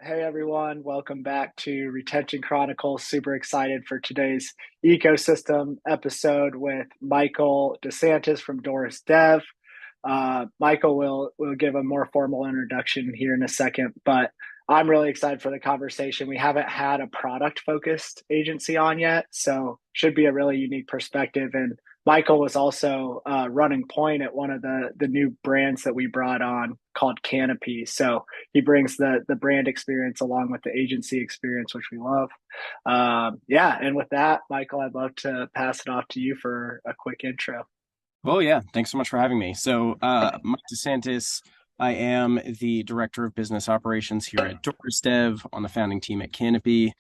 Hey everyone, welcome back to Retention Chronicles. Super excited for today's ecosystem episode with Michael De Santis from Doris Dev. Michael will give a more formal introduction here in a second, but I'm really excited for the conversation. We haven't had a product focused agency on yet, so should be a really unique perspective. And Michael was also running point at one of the new brands that we brought on called Canopy. So he brings the brand experience along with the agency experience, which we love. Yeah, and with that, Michael, I'd love to pass it off to you for a quick intro. Well, yeah, thanks so much for having me. Mike DeSantis, I am the Director of Business Operations here at Doris Dev on the founding team at Canopy.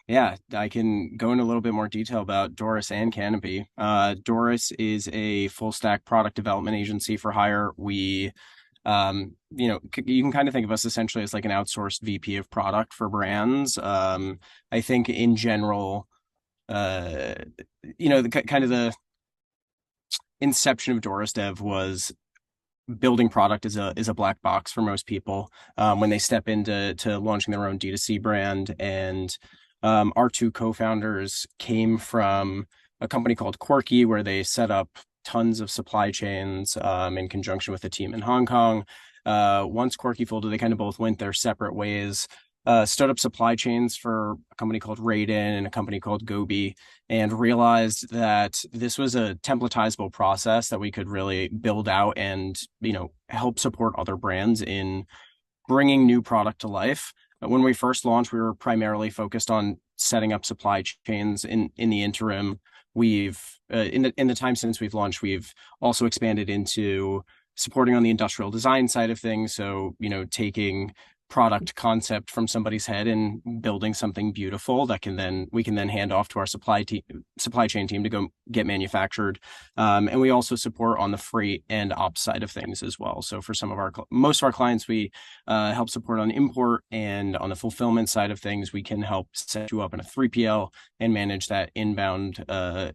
Yeah, I can go into a little bit more detail about Doris and Canopy. Doris is a full stack product development agency for hire. You can kind of think of us essentially as like an outsourced VP of product for brands. I think in general, uh, kind of the inception of Doris Dev was building product is a black box for most people when they step into launching their own D2C brand. And our two co-founders came from a company called Quirky, where they set up tons of supply chains in conjunction with a team in Hong Kong. Once Quirky folded, they kind of both went their separate ways. Stood up supply chains for a company called Raiden and a company called Gobi, and realized that this was a templatizable process that we could really build out and help support other brands in bringing new product to life. When we first launched, we were primarily focused on setting up supply chains. In the interim, we've in the time since we've launched, we've also expanded into supporting on the industrial design side of things. So, taking product concept from somebody's head and building something beautiful that we can then hand off to our supply chain team to go get manufactured. And we also support on the freight and ops side of things as well. So for most of our clients, we help support on import, and on the fulfillment side of things, we can help set you up in a 3PL and manage that inbound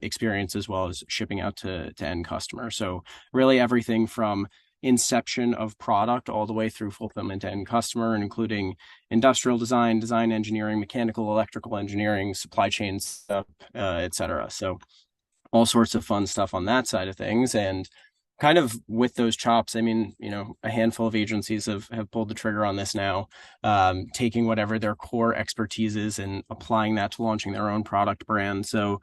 experience as well as shipping out to end customer. So really everything from inception of product all the way through fulfillment to end customer, and including industrial design, design engineering, mechanical, electrical engineering, supply chain stuff, etc. So all sorts of fun stuff on that side of things. And kind of with those chops, I mean, a handful of agencies have pulled the trigger on this now, taking whatever their core expertise is and applying that to launching their own product brand. So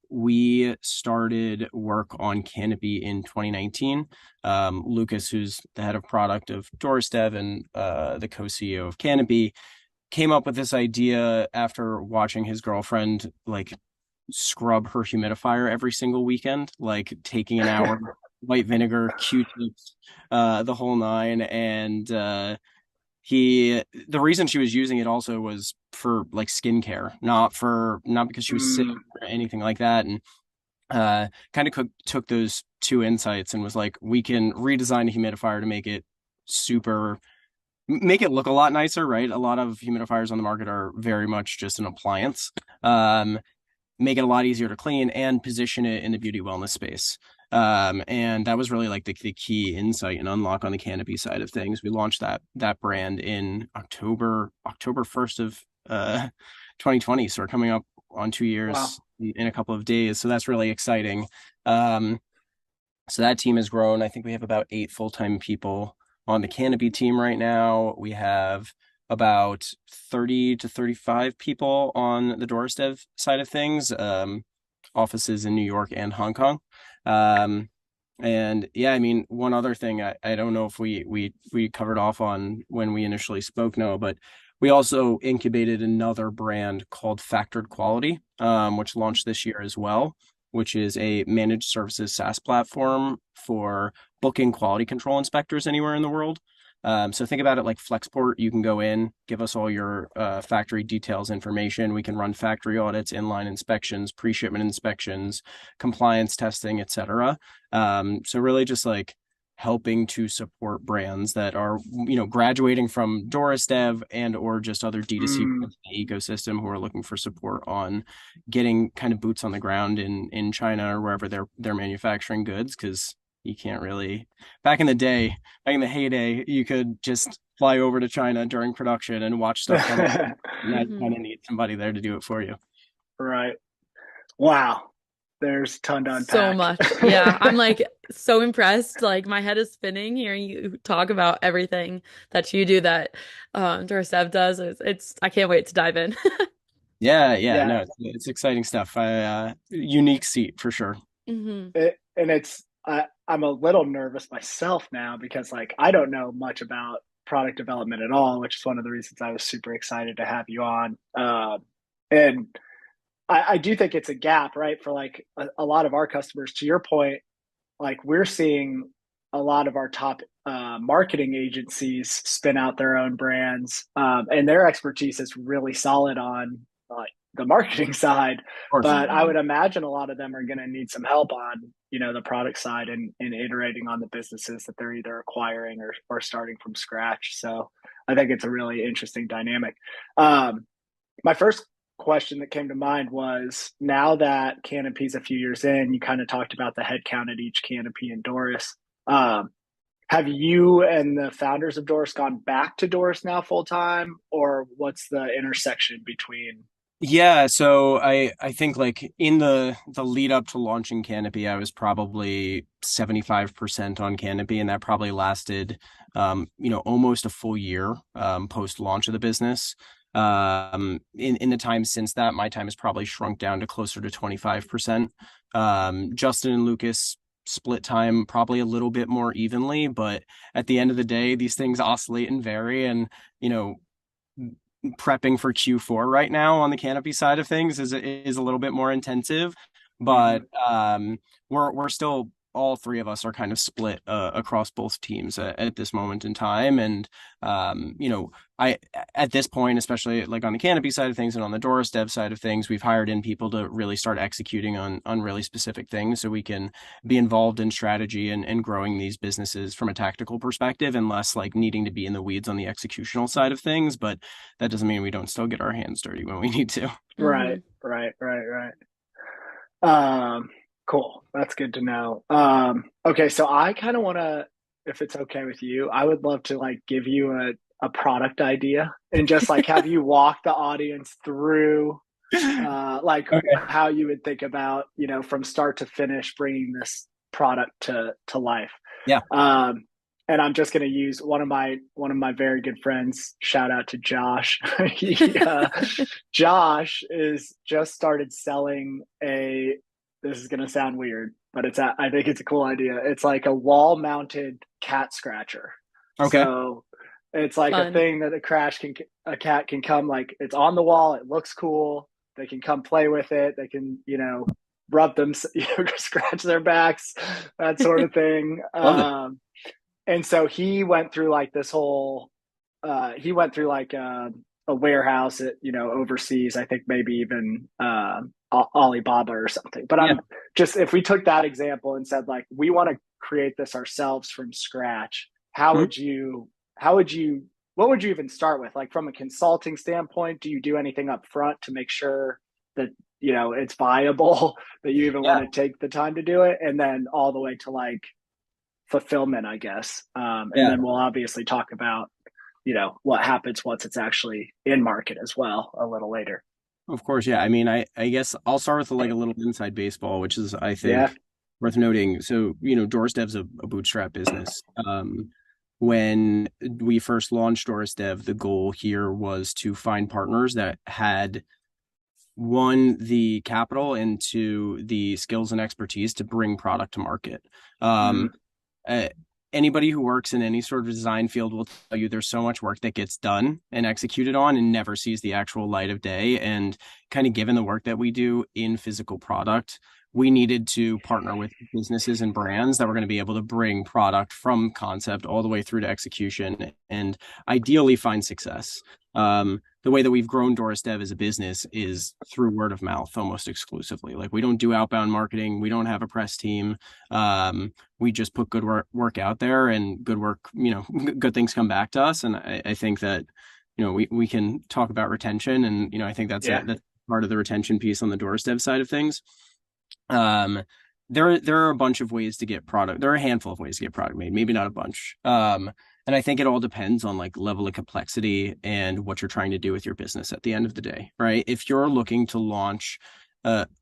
we started work on Canopy in 2019. Lucas, who's the head of product of Doris Dev and the co-CEO of Canopy, came up with this idea after watching his girlfriend like scrub her humidifier every single weekend, like taking an hour, white vinegar, Q-tips, the whole nine. And the reason she was using it also was for like skincare, not because she was sick Mm, or anything like that. And kind of took those two insights and was like, we can redesign a humidifier to make it look a lot nicer, right? A lot of humidifiers on the market are very much just an appliance. Make it a lot easier to clean and position it in the beauty wellness space. And that was really like the key insight and unlock on the Canopy side of things. We launched that brand in October 1st of 2020. So we're coming up on 2 years wow. in a couple of days. So that's really exciting. Um, so that team has grown. I think we have about 8 full-time people on the Canopy team right now. We have about 30 to 35 people on the Doris Dev side of things, offices in New York and Hong Kong. Um, and yeah, I mean, one other thing I don't know if we covered off on when we initially spoke, no, but we also incubated another brand called Factored Quality, which launched this year as well, which is a managed services SaaS platform for booking quality control inspectors anywhere in the world. So think about it like Flexport. You can go in, give us all your factory details information. We can run factory audits, inline inspections, pre-shipment inspections, compliance testing, etc. So really just like helping to support brands that are, graduating from Doris Dev and or just other D2C Mm. brands in the ecosystem who are looking for support on getting kind of boots on the ground in China or wherever they're manufacturing goods. Because you can't really. Back in the day, back in the heyday, you could just fly over to China during production and watch stuff come out. Now you Hmm. kind of need somebody there to do it for you. Right. Wow. There's a ton to So unpack. much. Yeah. I'm like so impressed. Like my head is spinning hearing you talk about everything that you do that Doris Dev does. I can't wait to dive in. Yeah, yeah, Yeah. no, it's exciting stuff. Unique seat for sure. Hmm. And I'm a little nervous myself now because like I don't know much about product development at all, which is one of the reasons I was super excited to have you on. And I do think it's a gap, right, for like a lot of our customers. To your point, like we're seeing a lot of our top marketing agencies spin out their own brands, and their expertise is really solid on like the marketing side. Of course. But I Hmm. would imagine a lot of them are going to need some help on the product side and iterating on the businesses that they're either acquiring or starting from scratch. So I think it's a really interesting dynamic. My first question that came to mind was now that Canopy's a few years in, you kind of talked about the headcount at each Canopy and Doris. Um, have you and the founders of Doris gone back to Doris now full time, or what's the intersection between? Yeah, so I think like in the lead up to launching Canopy, I was probably 75% on Canopy, and that probably lasted almost a full year post launch of the business. In the time since that, my time has probably shrunk down to closer to 25%. Justin and Lucas split time probably a little bit more evenly, but at the end of the day, these things oscillate and vary, and you know prepping for Q4 right now on the Canopy side of things is a little bit more intensive, Mm-hmm. but we're still, all three of us are kind of split across both teams at this moment in time, and I at this point, especially like on the Canopy side of things and on the Doris Dev side of things, we've hired in people to really start executing on really specific things so we can be involved in strategy and growing these businesses from a tactical perspective and less like needing to be in the weeds on the executional side of things. But that doesn't mean we don't still get our hands dirty when we need to. Right, Hmm. right, right, right. Um, cool. That's good to know. Okay, so I kind of want to, if it's okay with you, I would love to like give you a product idea and just like have you walk the audience through like Okay. how you would think about from start to finish bringing this product to life. Yeah. um and I'm just going to use one of my very good friends. Shout out to Josh. Josh is just started selling a, this is going to sound weird, but I think it's a cool idea. It's like a wall mounted cat scratcher. Okay. So it's like a Fun. thing that a cat can come, like it's on the wall, it looks cool, they can come play with it, they can rub them, scratch their backs, that sort of thing. Love it. And so he went through like this whole he went through like a warehouse at overseas, I think maybe even Alibaba or something. But Yeah. I'm just, if we took that example and said like we want to create this ourselves from scratch, how Mhm. would you how would you what would you even start with? Like from a consulting standpoint, do you do anything up front to make sure that it's viable, that you even want Yeah. to take the time to do it, and then all the way to like fulfillment, I guess. And Yeah. then we'll obviously talk about what happens once it's actually in market as well a little later. Of course. Yeah. I mean, I guess I'll start with like a little inside baseball, which is, I Yeah. think, worth noting. So, Doris Dev's a bootstrap business. When we first launched Doris Dev, the goal here was to find partners that had one, the capital, and two, the skills and expertise to bring product to market. Mm, Um, uh, Anybody who works in any sort of design field will tell you there's so much work that gets done and executed on and never sees the actual light of day. And kind of given the work that we do in physical product, we needed to partner with businesses and brands that were going to be able to bring product from concept all the way through to execution and ideally find success. The way that we've grown Doris Dev as a business is through word of mouth almost exclusively. Like we don't do outbound marketing, we don't have a press team. We just put good work out there, and good work, good things come back to us. And I think that, we can talk about retention, and, I think yeah. that's part of the retention piece on the Doris Dev side of things. Um, there are a bunch of ways to get product. There are a handful of ways to get product made, maybe not a bunch. And I think it all depends on like level of complexity and what you're trying to do with your business at the end of the day, right? If you're looking to launch,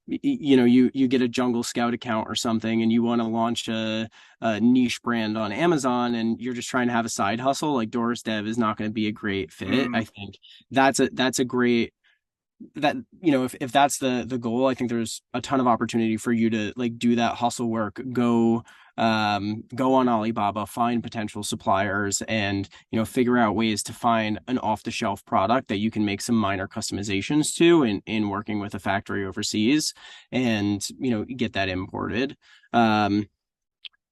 you get a Jungle Scout account or something, and you want to launch a niche brand on Amazon, and you're just trying to have a side hustle, like Doris Dev is not going to be a great fit. I Mm, think that's a great that if that's the goal. I think there's a ton of opportunity for you to like do that hustle work, go on Alibaba, find potential suppliers, and figure out ways to find an off the shelf product that you can make some minor customizations to in working with a factory overseas, and get that imported.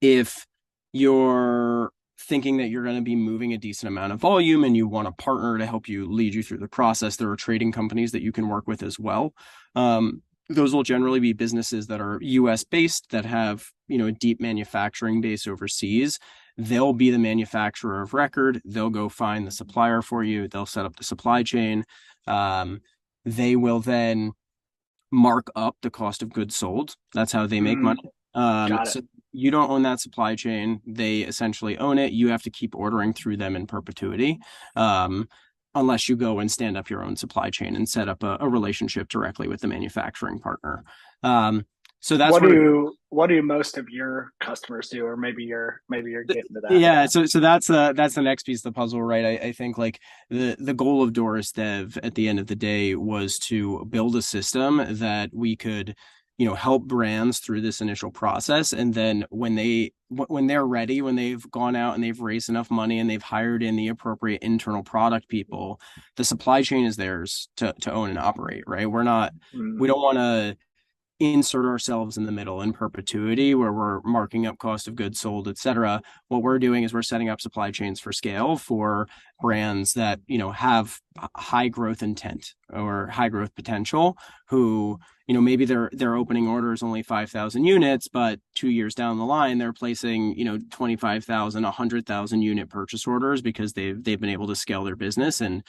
If you're thinking that you're going to be moving a decent amount of volume and you want a partner to help you lead you through the process, there are trading companies that you can work with as well. Those will generally be businesses that are US based, that have a deep manufacturing base overseas. They'll be the manufacturer of record. They'll go find the supplier for you. They'll set up the supply chain. They will then mark up the cost of goods sold. That's how they make mm, money. got it. So you don't own that supply chain. They essentially own it. You have to keep ordering through them in perpetuity, um, unless you go and stand up your own supply chain and set up a relationship directly with the manufacturing partner. So that's where What do most of your customers do, or maybe you're getting to that? yeah, so that's the next piece of the puzzle, right? I think like the goal of Doris Dev at the end of the day was to build a system that we could, help brands through this initial process, and then when they're ready, when they've gone out and they've raised enough money and they've hired in the appropriate internal product people, the supply chain is theirs to own and operate, right? We Mm, don't want to insert ourselves in the middle in perpetuity where we're marking up cost of goods sold, et cetera. What we're doing is we're setting up supply chains for scale for brands that, have high growth intent or high growth potential, who, maybe their opening order is only 5,000 units, but 2 years down the line, they're placing, 25,000, 100,000 unit purchase orders because they've been able to scale their business. And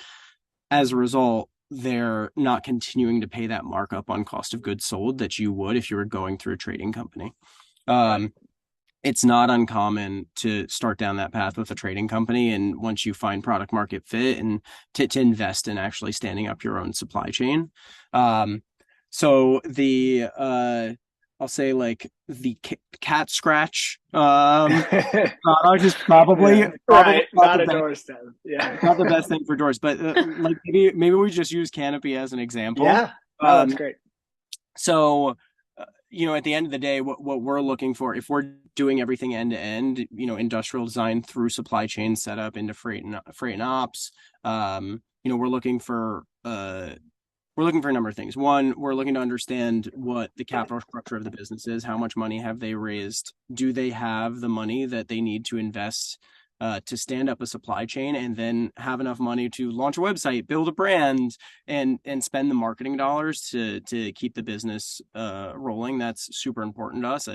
as a result, they're not continuing to pay that markup on cost of goods sold that you would if you were going through a trading company. right. Um, it's not uncommon to start down that path with a trading company, and once you find product market fit, and to invest in actually standing up your own supply chain. So I'll say like the cat scratch product is Yeah, probably right. not the Not a best, doorstep. Yeah. not the best thing for doors, but like maybe we just use Canopy as an example. Yeah. No, that's Um, great. so at the end of the day, what we're looking for, if we're doing everything end to end, industrial design through supply chain setup into freight and ops, we're looking for a number of things. One, we're looking to understand what the capital structure of the business is. How much money have they raised? Do they have the money that they need to invest to stand up a supply chain, and then have enough money to launch a website, build a brand, and spend the marketing dollars to keep the business rolling? That's super important to us.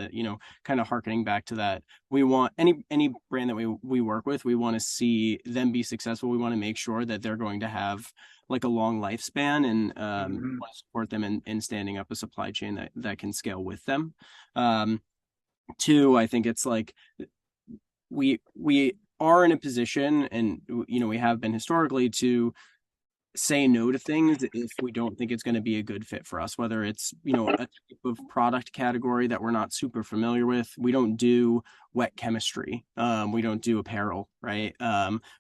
Kind of harkening back to that, we want any brand that we work with, we want to see them be successful. We want to make sure that they're going to have like a long lifespan, and Hmm. want to support them in standing up a supply chain that can scale with them. Um, Two, I think it's like we are in a position, and we have been historically, to say no to things if we don't think it's going to be a good fit for us, whether it's a type of product category that we're not super familiar with. We don't do wet chemistry, we don't do apparel, right?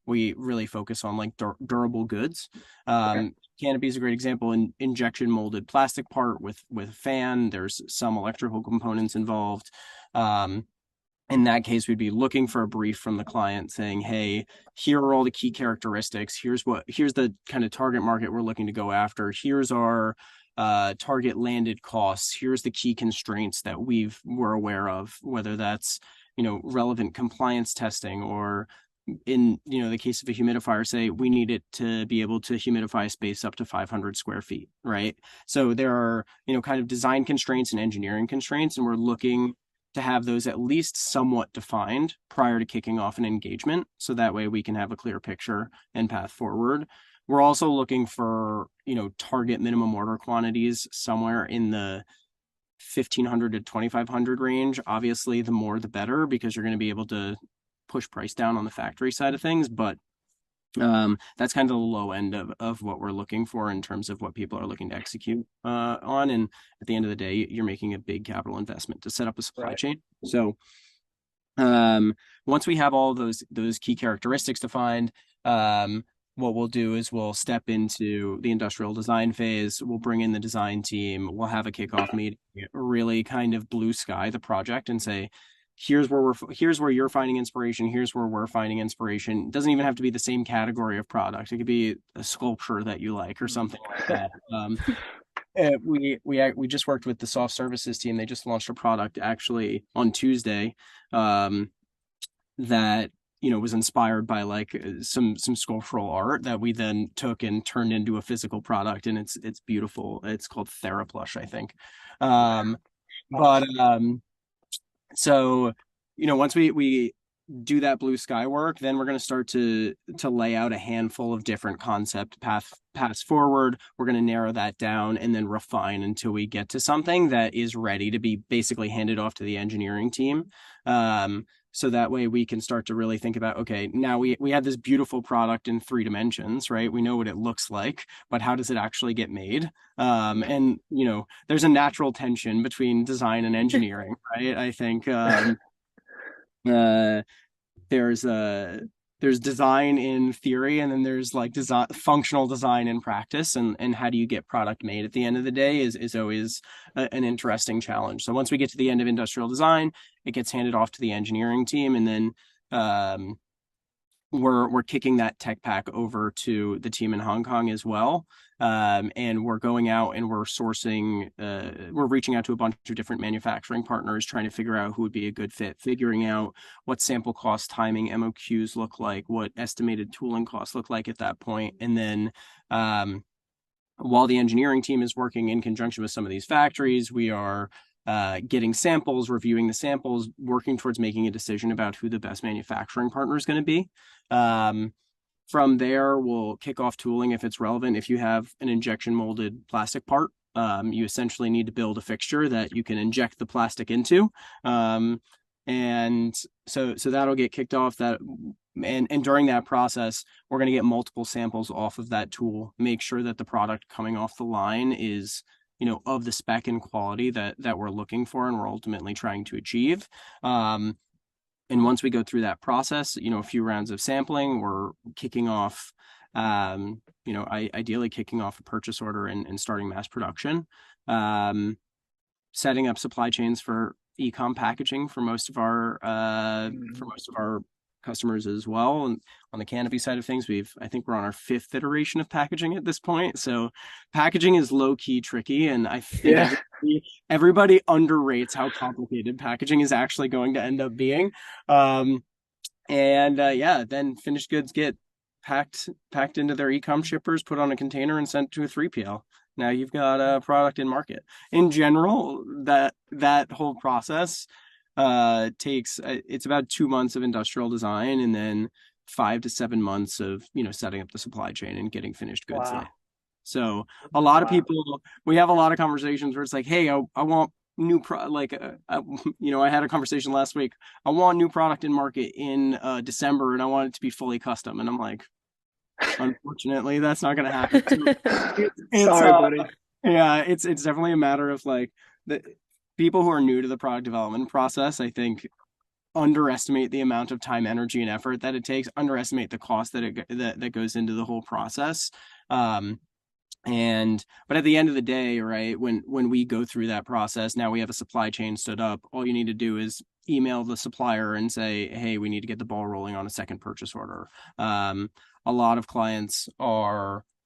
We really focus on like durable goods. Okay. Canopy is a great example. In injection molded plastic part with a fan, there's some electrical components involved. Um, in that case, we'd be looking for a brief from the client saying, hey, here are all the key characteristics. Here's the kind of target market we're looking to go after. Here's our target landed costs. Here's the key constraints that we're aware of, whether that's, relevant compliance testing, or in, the case of a humidifier, say we need it to be able to humidify space up to 500 square feet, right? So there are, kind of design constraints and engineering constraints, and we're looking to have those at least somewhat defined prior to kicking off an engagement, so that way we can have a clear picture and path forward. We're also looking for, target minimum order quantities somewhere in the $1,500 to $2,500 range. Obviously, the more the better, because you're going to be able to push price down on the factory side of things. But that's kind of the low end of what we're looking for in terms of what people are looking to execute on. And at the end of the day, you're making a big capital investment to set up a supply chain. So once we have all those key characteristics defined, what we'll do is we'll step into the industrial design phase. We'll bring in the design team. We'll have a kickoff meeting, really kind of blue sky the project and say, here's where you're finding inspiration. Here's where we're finding inspiration. It doesn't even have to be the same category of product. It could be a sculpture that you like or something like that. We just worked with the soft services team. They just launched a product actually on Tuesday that was inspired by like some sculptural art that we then took and turned into a physical product, and it's beautiful. It's called TheraPlush, I think. So once we do that blue sky work, then we're going to start to lay out a handful of different concept paths forward. We're going to narrow that down and then refine until we get to something that is ready to be basically handed off to the engineering team. So that way we can start to really think about, okay, now we have this beautiful product in 3 dimensions, right? We know what it looks like, but how does it actually get made? And there's a natural tension between design and engineering, right? I think there's design in theory, and then there's like functional design in practice, and how do you get product made at the end of the day is always an interesting challenge. So once we get to the end of industrial design, it gets handed off to the engineering team, and then we're kicking that tech pack over to the team in Hong Kong as well. And we're going out and we're reaching out to a bunch of different manufacturing partners, trying to figure out who would be a good fit, figuring out what sample cost timing MOQs look like, what estimated tooling costs look like at that point. And then while the engineering team is working in conjunction with some of these factories, we are getting samples, reviewing the samples, working towards making a decision about who the best manufacturing partner is going to be. From there, we'll kick off tooling if it's relevant. If you have an injection molded plastic part, you essentially need to build a fixture that you can inject the plastic into. And so that'll get kicked off. And during that process, we're going to get multiple samples off of that tool, make sure that the product coming off the line is of the spec and quality that we're looking for and we're ultimately trying to achieve. And once we go through that process, a few rounds of sampling, we're kicking off, ideally kicking off a purchase order and starting mass production, setting up supply chains for e-com packaging for most of our customers as well. And on the Canopy side of things, I think we're on our 5th iteration of packaging at this point. So packaging is low key tricky. And I think everybody underrates how complicated packaging is actually going to end up being. Then finished goods get packed into their e-com shippers, put on a container and sent to a 3PL. Now you've got a product in market. In general, that whole process takes it's about 2 months of industrial design and then 5 to 7 months of setting up the supply chain and getting finished goods. Wow. So a lot of people, we have a lot of conversations where it's like, hey, I want new I had a conversation last week. I want new product in market in December and I want it to be fully custom, and I'm like, unfortunately that's not going to happen. Sorry, buddy. Yeah, it's definitely a matter of like the people who are new to the product development process, I think, underestimate the amount of time, energy, and effort that it takes, underestimate the cost that goes into the whole process. But at the end of the day, right, when we go through that process, now we have a supply chain stood up. All you need to do is email the supplier and say, hey, we need to get the ball rolling on a second purchase order. A lot of clients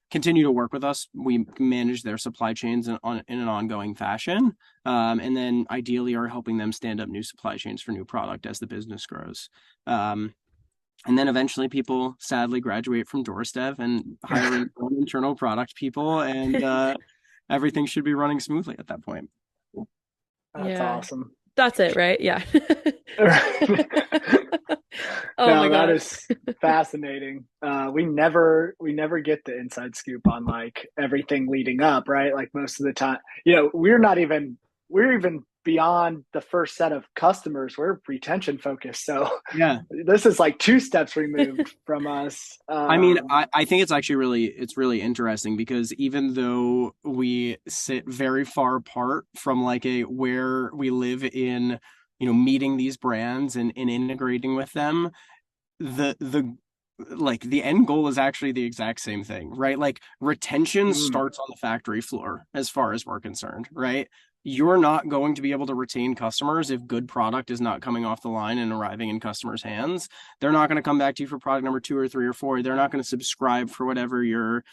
continue to work with us. We manage their supply chains in an ongoing fashion, and then ideally are helping them stand up new supply chains for new product as the business grows. And then eventually people sadly graduate from Doris Dev and hire internal product people, and everything should be running smoothly at that point. That's awesome. That's it, right? Yeah. That is fascinating. We never get the inside scoop on like everything leading up, right? Like most of the time, we're not even we're even beyond the first set of customers. We're retention focused. So Yeah. this is like two steps removed from us. I mean, I think it's actually really interesting because even though we sit very far apart from like a where we live in, meeting these brands and integrating with them, the like the end goal is actually the exact same thing, right? Like retention Mm, starts on the factory floor as far as we're concerned, right? You're not going to be able to retain customers if good product is not coming off the line and arriving in customers' hands. They're not going to come back to you for product number 2 or 3 or 4. They're not going to subscribe for whatever your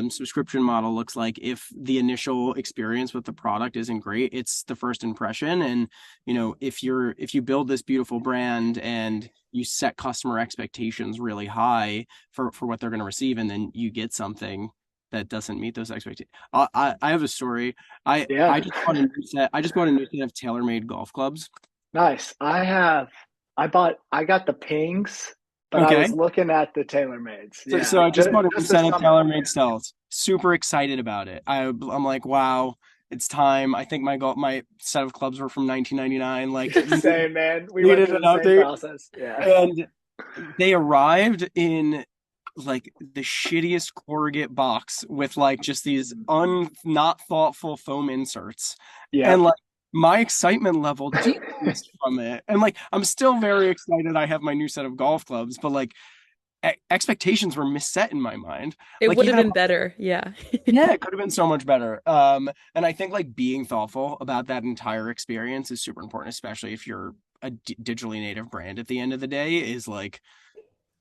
subscription model looks like if the initial experience with the product isn't great. It's the first impression. And if you build this beautiful brand and you set customer expectations really high for what they're going to receive, and then you get something that doesn't meet those expectations. I have a story. I yeah. just bought a new set. I just bought a new set of TaylorMade golf clubs. Nice. I got the pings, but I Okay. was looking at the TaylorMades. So Yeah. I just bought a new Just set this of summer. TaylorMade styles. Super excited about it. I'm like, wow, it's time. I think my set of clubs were from 1999. Like Same, man. We went needed through an the same update. process. Yeah. And they arrived in like the shittiest corrugate box with like just these not thoughtful foam inserts. And Yep. like my excitement level decreased from it. And like I'm still very excited I have my new set of golf clubs, but like expectations were misset in my mind. It Like would have even been better. Yeah. yeah, it could have been so much better. And I think like being thoughtful about that entire experience is super important, especially if you're a digitally native brand at the end of the day, is like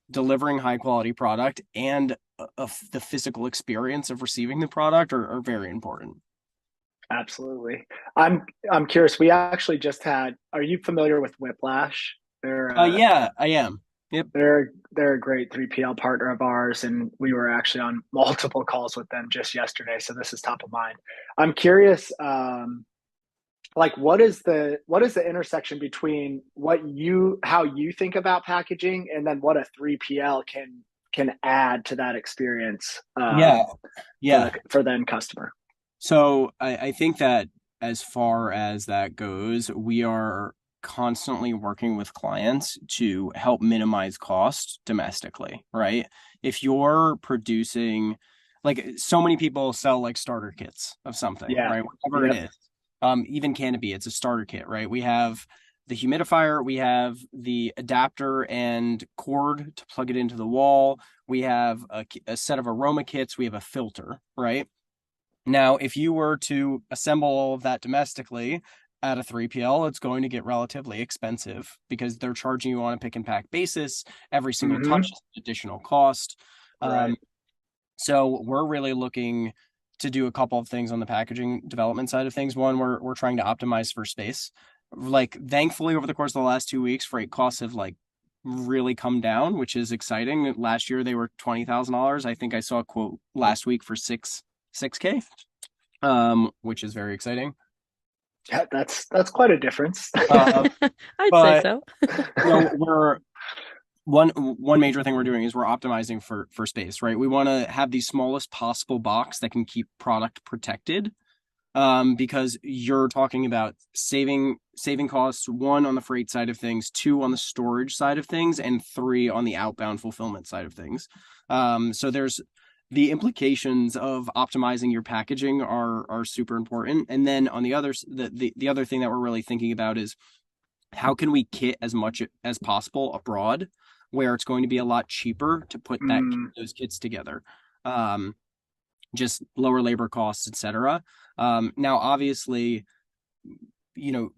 delivering high quality product and the physical experience of receiving the product are very important. Absolutely. I'm curious. We actually just had. Are you familiar with Whiplash? Yeah, I am. Yep. They're a great 3PL partner of ours, and we were actually on multiple calls with them just yesterday. So this is top of mind. I'm curious. Like what is the intersection between how you think about packaging and then what a 3PL can add to that experience Yeah. for Yeah. the end customer. So I think that as far as that goes, we are constantly working with clients to help minimize cost domestically, right? If you're producing, like so many people sell like starter kits of something, Yeah. right? Whatever it Yep. is. Even Canopy, it's a starter kit, right? We have the humidifier, we have the adapter and cord to plug it into the wall. We have a set of aroma kits. We have a filter, right? Now, if you were to assemble all of that domestically at a 3PL, it's going to get relatively expensive because they're charging you on a pick and pack basis. Every single touch Mm-hmm. is an additional cost. Right. So we're really looking to do a couple of things on the packaging development side of things. One, we're trying to optimize for space. Like thankfully, over the course of the last 2 weeks, freight costs have like really come down, which is exciting. Last year they were $20,000. I think I saw a quote last week for 6K, which is very exciting. Yeah, that's quite a difference. Uh, I'd say but so. we're one major thing we're doing is we're optimizing for space, right? We want to have the smallest possible box that can keep product protected. Because you're talking about saving costs, 1 on the freight side of things, 2 on the storage side of things, and 3 on the outbound fulfillment side of things. So there's the implications of optimizing your packaging are super important. And then on the other thing that we're really thinking about is how can we kit as much as possible abroad, where it's going to be a lot cheaper to put Mm, those kits together. Just lower labor costs, etc. Now, obviously, you know,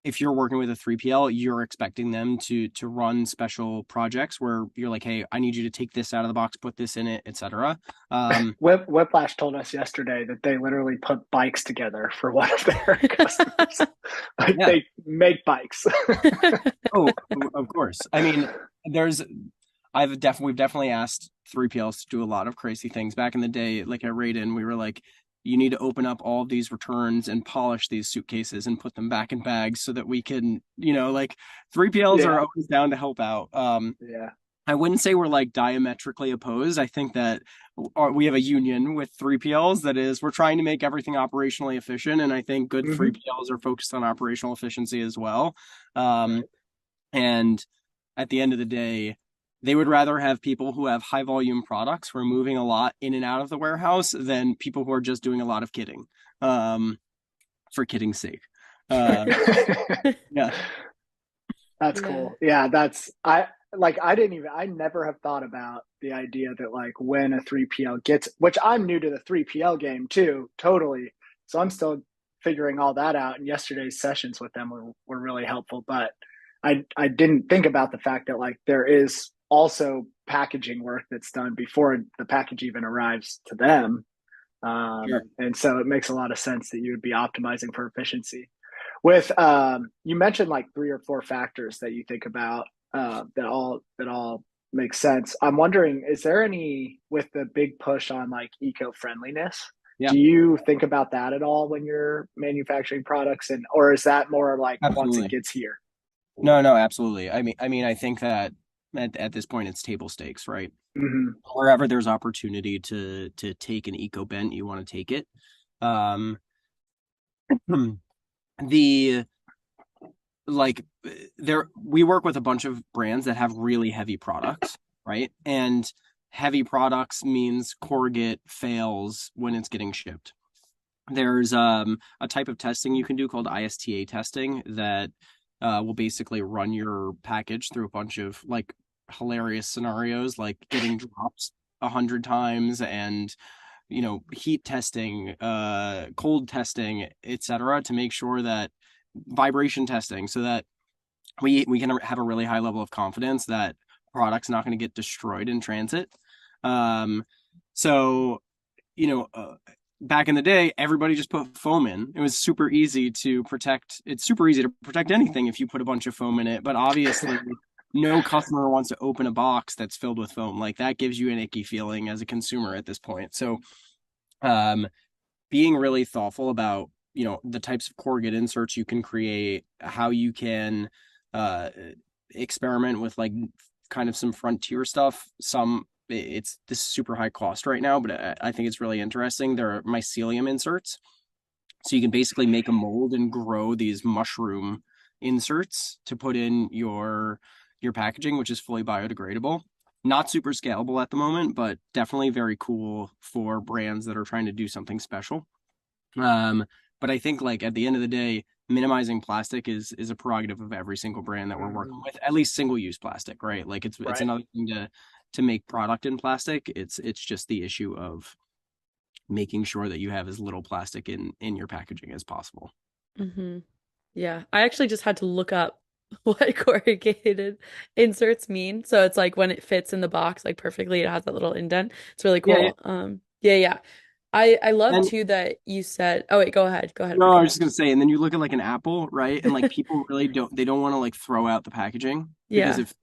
if you're working with a 3PL, you're expecting them to run special projects where you're like, hey, I need you to take this out of the box, put this in it, etc. Whiplash told us yesterday that they literally put bikes together for one of their customers. Like Yeah. they make bikes. Oh, of course. I mean, we've definitely asked 3PLs to do a lot of crazy things. Back in the day, like at Raiden, we were like, you need to open up all of these returns and polish these suitcases and put them back in bags so that we can, like 3PLs are Yeah. always down to help out. Yeah. I wouldn't say we're like diametrically opposed. I think that we have a union with 3PLs that is, we're trying to make everything operationally efficient, and I think good Hmm. 3PLs are focused on operational efficiency as well. Um, Right. and at the end of the day, they would rather have people who have high volume products who are moving a lot in and out of the warehouse than people who are just doing a lot of kidding, for kidding's sake. Uh, yeah, That's Yeah. cool. Yeah, that's I never have thought about the idea that like when a 3PL gets, which I'm new to the 3PL game too, totally. So I'm still figuring all that out. And yesterday's sessions with them were really helpful. But I didn't think about the fact that like there is also packaging work that's done before the package even arrives to them. sure. And so it makes a lot of sense that you would be optimizing for efficiency. With you mentioned like three or four factors that you think about that all make sense. I'm wondering, is there any with the big push on like eco-friendliness? Yeah, Do you think about that at all when you're manufacturing products, and or is that more like once it absolutely. gets here? No, no, absolutely. I think that at this point it's table stakes, right? Hmm. Wherever there's opportunity to take an eco bent, you want to take it. Um, the like there we work with a bunch of brands that have really heavy products, right? And heavy products means corrugate fails when it's getting shipped. There's a type of testing you can do called ISTA testing that will basically run your package through a bunch of like hilarious scenarios, like getting drops 100 times, and heat testing, cold testing, etc., to make sure that vibration testing, so that we can have a really high level of confidence that product's not going to get destroyed in transit. Um, so you know, back in the day, everybody just put foam in. It was super easy to protect. It's super easy to protect anything if you put a bunch of foam in it. But obviously, no customer wants to open a box that's filled with foam. Like that gives you an icky feeling as a consumer at this point. So, um, being really thoughtful about the types of corrugate inserts you can create, how you can uh experiment with like kind of some frontier stuff. It's this super high cost right now, but I think it's really interesting. There are mycelium inserts, so you can basically make a mold and grow these mushroom inserts to put in your packaging, which is fully biodegradable. Not super scalable at the moment, but definitely very cool for brands that are trying to do something special. Um, but I think like at the end of the day, minimizing plastic is a prerogative of every single brand that we're working Hmm. with. At least single use plastic, right? Like it's Right. another thing to make product in plastic. It's just the issue of making sure that you have as little plastic in your packaging as possible. Hmm. Yeah. I actually just had to look up what corrugated inserts mean. So it's like when it fits in the box like perfectly, it has that little indent. It's really Yeah, yeah. cool. Yeah, yeah. I love And too that you said, oh wait, go ahead. Go ahead. no, I was Finish. just gonna say, and then you look at like an Apple, right? And like people really don't want to like throw out the packaging because Yeah. if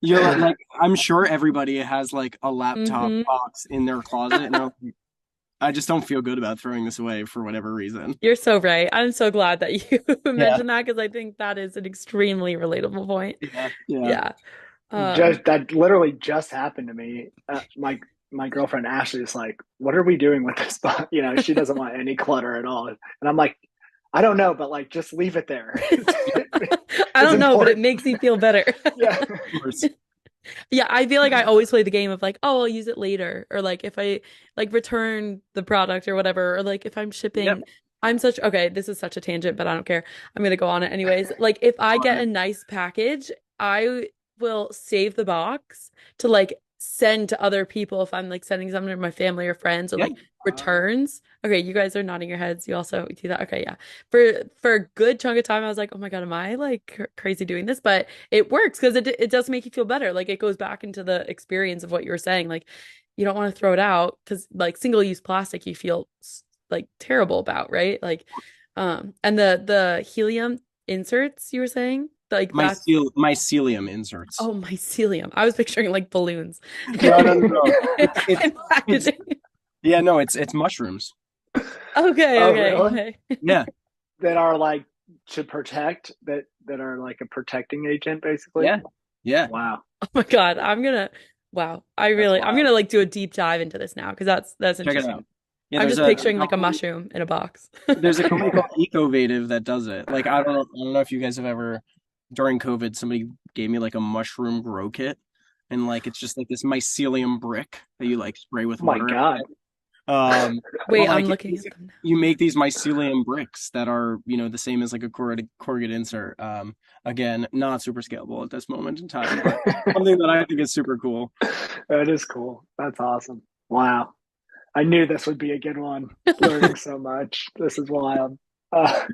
you're like, I'm sure everybody has like a laptop Hmm. box in their closet, and they're like, I just don't feel good about throwing this away for whatever reason. You're so right. I'm so glad that you Yeah, mentioned that because I think that is an extremely relatable point. yeah, yeah. Yeah. Just that literally just happened to me. My girlfriend Ashley is like, "What are we doing with this box?" She doesn't want any clutter at all, and I'm like, "I don't know, but like, just leave it there. I It's don't know, but it important." makes me feel better. Yeah. Of course. Yeah, I feel like I always play the game of like, oh, I'll use it later, or like if I like return the product or whatever, or like if I'm Yep. shipping, okay, this is such a tangent, but I don't care. I'm gonna go on it anyways. Like if I Go get ahead. a nice package, I will save the box to like send to other people if I'm like sending something to my family or friends or Yeah. like returns. Okay, you guys are nodding your heads. You also do that. Okay, yeah. For a good chunk of time, I was like, oh my God, am I like crazy doing this? But it works because it does make you feel better. Like it goes back into the experience of what you were saying. Like you don't want to throw it out because like single use plastic you feel like terrible about, right? Like and the helium inserts you were saying like that's Mycelium inserts. oh mycelium. I was picturing like balloons No, no, no, no. in It's packaging. yeah, no, it's mushrooms. Okay, Oh, okay, really? okay. Yeah, That are like to protect that are like a protecting agent, basically. yeah, Yeah, Wow, Oh my God, wow. that's I'm wild. gonna like do a deep dive into this now because that's check it interesting. out. Yeah, I'm there's just a picturing like a company. mushroom in a box. There's a company called Ecovative that does it. Like I don't know if you guys have ever during COVID somebody gave me like a mushroom grow kit, and like it's just like this mycelium brick that you like spray with Oh my water. God. But Wait, I'm like looking at them now. you make these mycelium bricks that are, the same as like a corrugate insert. Again, not super scalable at this moment in time, but something that I think is super cool. That is cool. That's awesome. Wow. I knew this would be a good one. Learning so much. This is wild. Uh,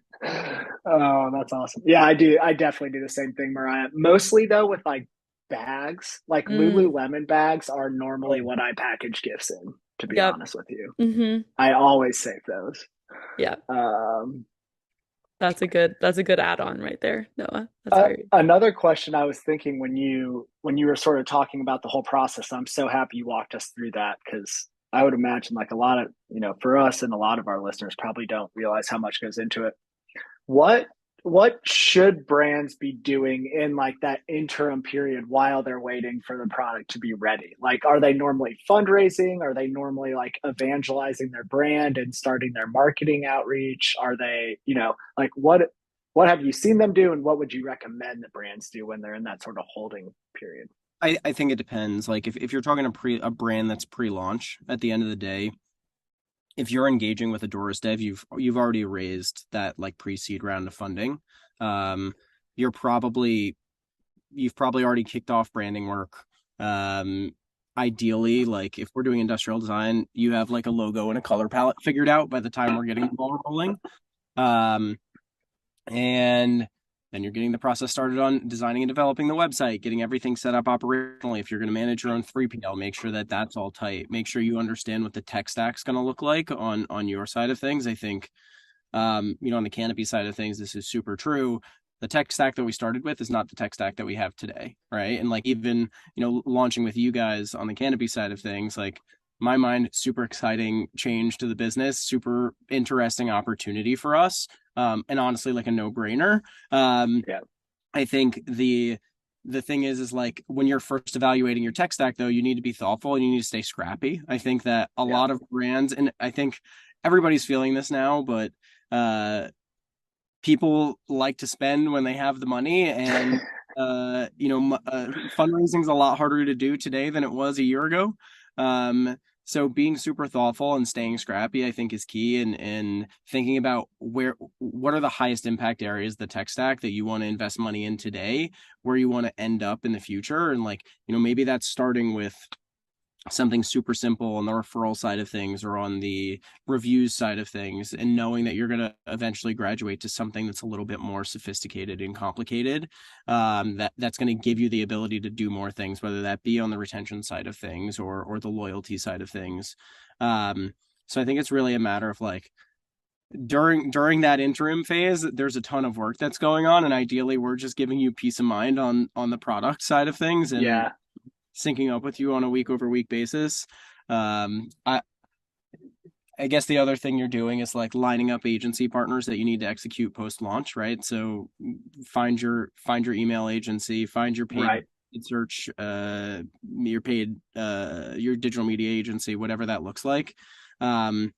oh, that's awesome. Yeah, I do. I definitely do the same thing, Mariah. Mostly though, with like bags, like Mm, Lululemon bags are normally Oh, what I package gifts in, to be yep. honest with you. Hmm. I always save those. Yeah. Um, That's a good add-on right there, Noah. That's very Another question I was thinking when you were sort of talking about the whole process, I'm so happy you walked us through that because I would imagine like a lot of, for us and a lot of our listeners probably don't realize how much goes into it. What what should brands be doing in like that interim period while they're waiting for the product to be ready? Like, are they normally fundraising? Are they normally like evangelizing their brand and starting their marketing outreach? Are they, like what have you seen them do, and what would you recommend that brands do when they're in that sort of holding period? I think it depends. Like if you're talking a brand that's pre-launch, at the end of the day, if you're engaging with a Doris Dev, you've already raised that like pre-seed round of funding. Um, you're probably you've probably already kicked off branding work. Um, Ideally, like if we're doing industrial design, you have like a logo and a color palette figured out by the time we're getting the ball rolling. Um, and then you're getting the process started on designing and developing the website, getting everything set up operationally. If you're going to manage your own 3PL, make sure that that's all tight. Make sure you understand what the tech stack's going to look like on your side of things. I think on the Canopy side of things, this is super true. The tech stack that we started with is not the tech stack that we have today, right? And like even, launching with you guys on the Canopy side of things, like my mind, super exciting change to the business, super interesting opportunity for us. And honestly, like a no-brainer. Yeah. I think the thing is like when you're first evaluating your tech stack, though, you need to be thoughtful and you need to stay scrappy. I think that a Yeah. lot of brands, and I think everybody's feeling this now, but uh, people like to spend when they have the money, and fundraising is a lot harder to do today than it was a year ago. So being super thoughtful and staying scrappy, I think, is key, and thinking about what are the highest impact areas of the tech stack that you want to invest money in today, where you want to end up in the future, and like maybe that's starting with something super simple on the referral side of things or on the reviews side of things, and knowing that you're going to eventually graduate to something that's a little bit more sophisticated and complicated, that's going to give you the ability to do more things, whether that be on the retention side of things or the loyalty side of things. So I think it's really a matter of like during that interim phase, there's a ton of work that's going on, and ideally we're just giving you peace of mind on the product side of things and Yeah. syncing up with you on a week over week basis. Um, I I guess the other thing you're doing is like lining up agency partners that you need to execute post launch, right? So find your email agency, find your paid Right. search, your digital media agency, whatever that looks like, um,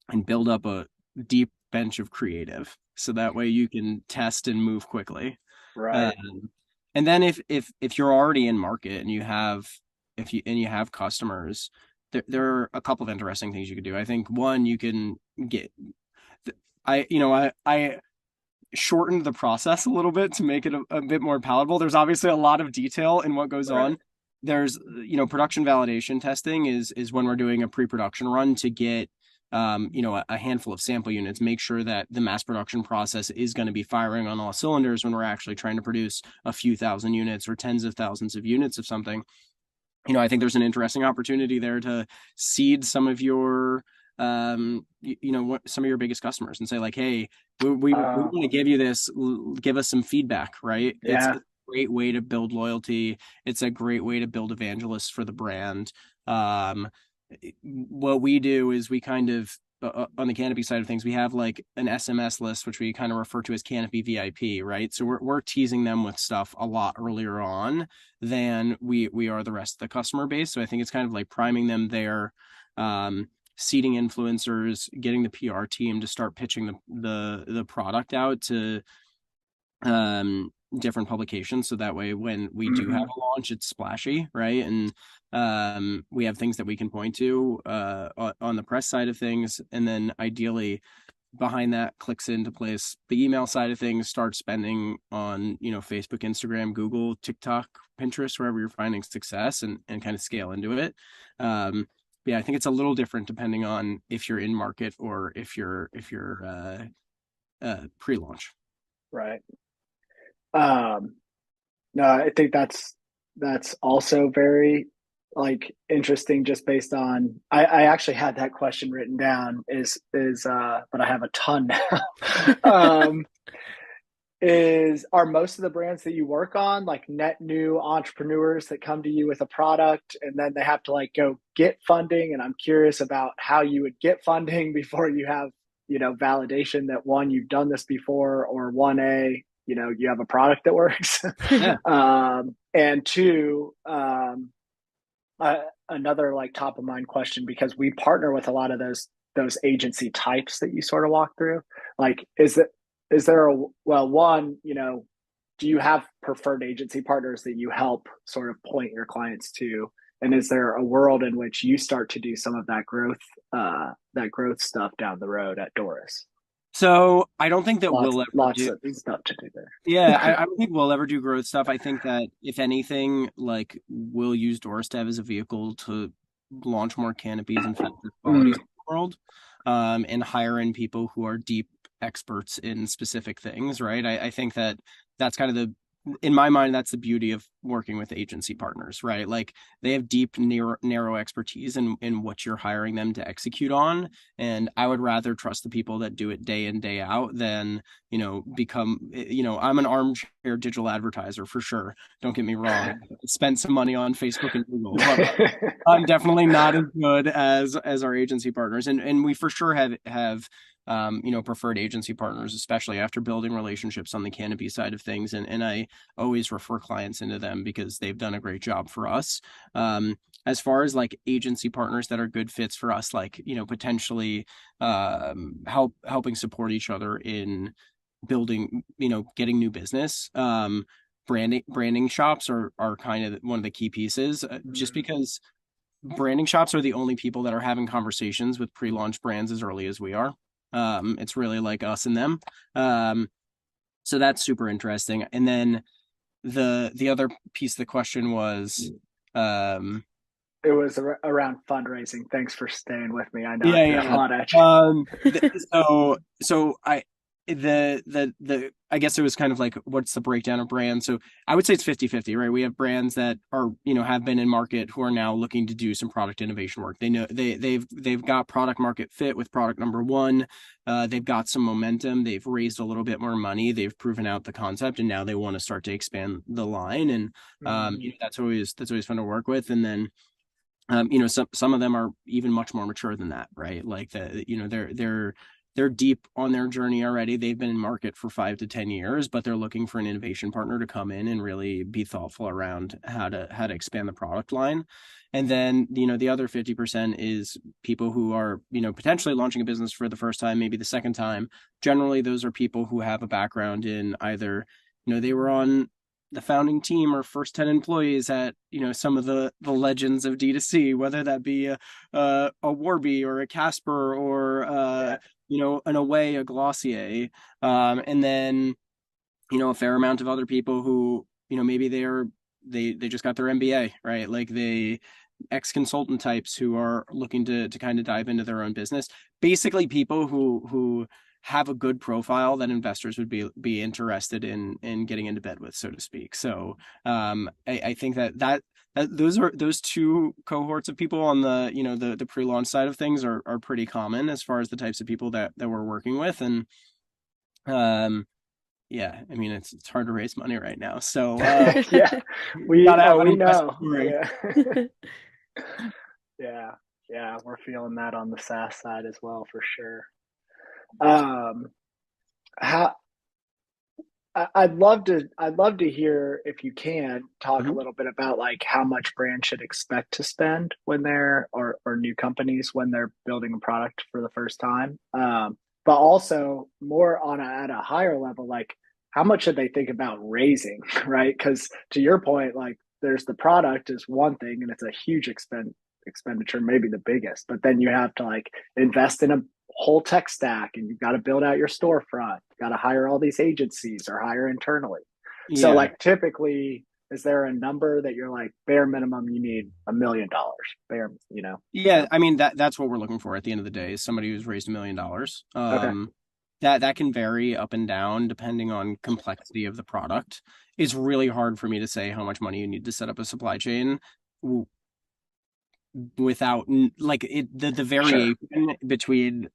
and build up a deep bench of creative, so that way you can test and move quickly. Right. Um, and then if you're already in market and you have customers, there are a couple of interesting things you could do. I think one, you can get I shortened the process a little bit to make it a bit more palatable. There's obviously a lot of detail in what goes Right. on. There's production validation testing is when we're doing a pre-production run to get a handful of sample units, make sure that the mass production process is going to be firing on all cylinders when we're actually trying to produce a few thousand units or tens of thousands of units of something. I think there's an interesting opportunity there to seed some of your some of your biggest customers and say like, hey, we Uh, want to give you this, give us some feedback, right? It's yeah. a great way to build loyalty. It's a great way to build evangelists for the brand. What we do is we kind of on the Canopy side of things, we have like an SMS list, which we kind of refer to as Canopy VIP, right? So we're teasing them with stuff a lot earlier on than we are the rest of the customer base. So I think it's kind of like priming them there, seeding influencers, getting the PR team to start pitching the product out to different publications, so that way when we do have a launch, it's splashy, right? And we have things that we can point to on the press side of things, and then ideally behind that clicks into place the email side of things, start spending on Facebook, Instagram, Google, TikTok, Pinterest, wherever you're finding success, and kind of scale into it. Yeah, I think it's a little different depending on if you're in market or if you're pre-launch. Right. No, I think that's also very like interesting, just based on I actually had that question written down but I have a ton now. Are most of the brands that you work on like net new entrepreneurs that come to you with a product and then they have to like go get funding? And I'm curious about how you would get funding before you have validation that, one, you've done this before, or 1A, you have a product that works. Yeah. And two, another like top of mind question, because we partner with a lot of those agency types that you sort of walk through. Like, is there one, do you have preferred agency partners that you help sort of point your clients to? And is there a world in which you start to do some of that growth stuff down the road at Doris? So I don't think that we'll ever lots of stuff to do there. Yeah, I don't think we'll ever do growth stuff. I think that if anything, like, we'll use Doris Dev as a vehicle to launch more canopies and faster qualities in the world, and hire in people who are deep experts in specific things, right? I think that that's kind of in my mind, that's the beauty of working with agency partners, right? Like, they have deep, narrow expertise in what you're hiring them to execute on. And I would rather trust the people that do it day in, day out than, I'm an armchair digital advertiser for sure. Don't get me wrong. Spent some money on Facebook and Google, but I'm definitely not as good as our agency partners. And we for sure have preferred agency partners, especially after building relationships on the Canopy side of things. And I always refer clients into them because they've done a great job for us. As far as like agency partners that are good fits for us, like, potentially helping support each other in building, getting new business. Branding shops are kind of one of the key pieces, just because branding shops are the only people that are having conversations with pre-launch brands as early as we are. It's really like us and them. So that's super interesting. And then the other piece of the question was, it was around fundraising. Thanks for staying with me. I know yeah. A lot at you. So I guess it was kind of like, what's the breakdown of brands? So I would say it's 50-50, right? We have brands that are, have been in market who are now looking to do some product innovation work. They know they've got product market fit with product number one. They've got some momentum. They've raised a little bit more money. They've proven out the concept, and now they want to start to expand the line. And that's always fun to work with. And then some of them are even much more mature than that, right? Like they're deep on their journey already. They've been in market for 5 to 10 years, but they're looking for an innovation partner to come in and really be thoughtful around how to expand the product line. And then, the other 50% is people who are, potentially launching a business for the first time, maybe the second time. Generally, those are people who have a background in either, they were on the founding team or first 10 employees at, some of the legends of D2C, whether that be a Warby or a Casper or, an Away, a Glossier. And then, a fair amount of other people who, maybe they just got their MBA, right? Like ex-consultant types who are looking to kind of dive into their own business. Basically people who have a good profile that investors would be interested in getting into bed with, so to speak. So I think that those two cohorts of people on the pre-launch side of things are pretty common as far as the types of people that we're working with. And yeah, I mean, it's hard to raise money right now. So yeah, we know. Yeah. Yeah, we're feeling that on the SaaS side as well for sure. Um, how I'd love to hear if you can talk a Mhm. little bit about like how much brands should expect to spend when they're or new companies when they're building a product for the first time. But also more on at a higher level, like how much should they think about raising, right? Because to your point, like there's the product is one thing and it's a huge expenditure, maybe the biggest, but then you have to like invest in a whole tech stack and you've got to build out your storefront. You've got to hire all these agencies or hire internally. So Yeah. like typically, is there a number that you're like bare minimum you need $1 million? Bare, you know? Yeah, I mean that's what we're looking for at the end of the day is somebody who's raised $1 million. Okay. That can vary up and down depending on complexity of the product. It's really hard for me to say how much money you need to set up a supply chain without like the Sure. variation between,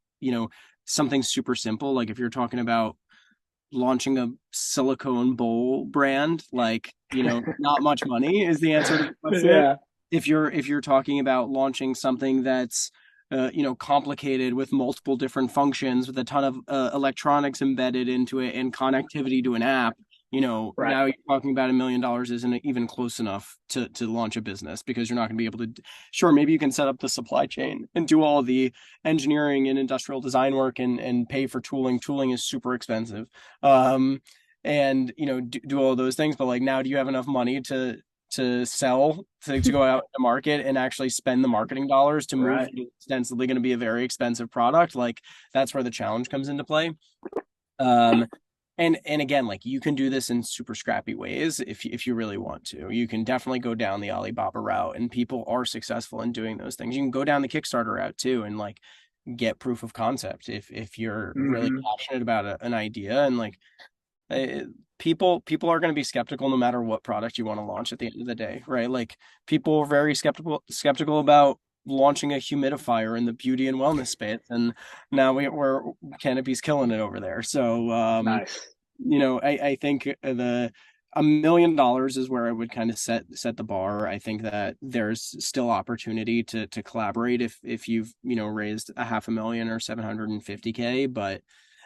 something super simple, like if you're talking about launching a silicone bowl brand, like, not much money is the answer to the question. Yeah. If you're talking about launching something that's complicated with multiple different functions with a ton of electronics embedded into it and connectivity to an app, Right. now you're talking about $1 million isn't even close enough to launch a business because you're not going to be able to. Sure, maybe you can set up the supply chain and do all the engineering and industrial design work and pay for tooling. Tooling is super expensive. And do all those things, but like now do you have enough money to sell to go out to market and actually spend the marketing dollars to move Right. ostensibly going to be a very expensive product? Like that's where the challenge comes into play. um and again, like you can do this in super scrappy ways if you really want to. You can definitely go down the Alibaba route, and people are successful in doing those things. You can go down the Kickstarter route too, and like get proof of concept if you're really Mm-hmm. passionate about an idea. And like uh, people are going to be skeptical no matter what product you want to launch at the end of the day, right? Like people are very skeptical about launching a humidifier in the beauty and wellness space, and now we're Canopy's killing it over there. So Nice. I think the $1 million is where I would kind of set the bar. I think that there's still opportunity to collaborate if you've raised a 500,000 or 750K, but